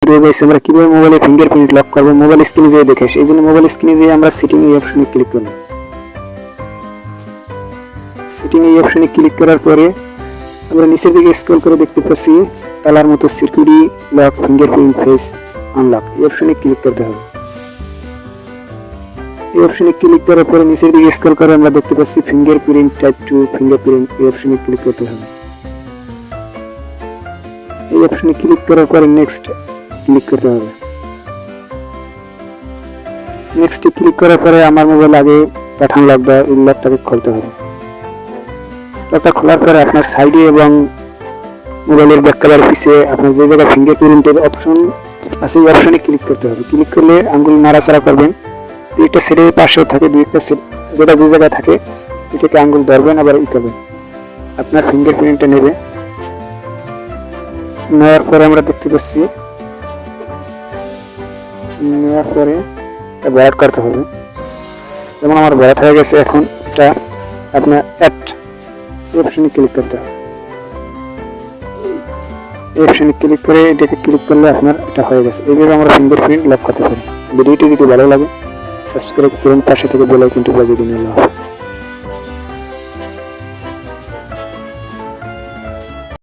প্রিয় গাইস, আমরা কিভাবে মোবাইলে ফিঙ্গারপ্রিন্ট লক করব মোবাইল স্ক্রিনে যেয়ে দেখে আসি। এই জন্য মোবাইল স্ক্রিনে যেয়ে আমরা সেটিং এই অপশনে ক্লিক করব। সেটিং এই অপশনে ক্লিক করার পরে আমরা নিচের দিকে স্ক্রল করে দেখতে পাচ্ছি তালার মতো security lock fingerprint face unlock, এই অপশনে ক্লিক করতে হবে। এই অপশনে ক্লিক করার পরে নিচের দিকে স্ক্রল করে আমরা দেখতে পাচ্ছি ফিঙ্গারপ্রিন্ট টাইপ 2 ফিঙ্গারপ্রিন্ট, এই অপশনে ক্লিক করতে হবে। এই অপশনে ক্লিক করার পরে নেক্সট ক্লিক করতে হবে। নেক্সট ক্লিক করার পরে আমার মোবাইল আগে পাঠান লক দেওয়া, এই লকটাকে খুলতে হবে। লকটা খোলার পরে আপনার সাইডে এবং মোবাইলের ব্যাক কভার পিছে আপনার যে জায়গায় ফিঙ্গারপ্রিন্টের অপশন আছে এই অপশনে ক্লিক করতে হবে। ক্লিক করলে আঙ্গুল নাড়াচাড়া করবেন, দুইটা সেটের পাশে থাকে, দুইটা সেট যেটা যে জায়গায় থাকে এটাকে আঙ্গুল ধরবেন, আবার ই করবেন, আপনার ফিঙ্গারপ্রিন্টটা নেবে। নেওয়ার পরে আমরা দেখতে পাচ্ছি নেওয়ার পরে ভরাট করতে হবে। যেমন আমার ভরাট হয়ে গেছে, এখন এটা আপনার অ্যাড অপশনে ক্লিক করতে হবে। এই অপশনে ক্লিক করে এটাকে ক্লিক করলে আপনার এটা হয়ে গেছে। এইভাবে আমরা ফিঙ্গারপ্রিন্ট লক করতে পারি। ভিডিওটি যদি ভালো লাগে সাবস্ক্রাইব করুন, পাশে থেকে বেল আইকনটি বাজিয়ে দিন। আল্লাহ হাফেজ।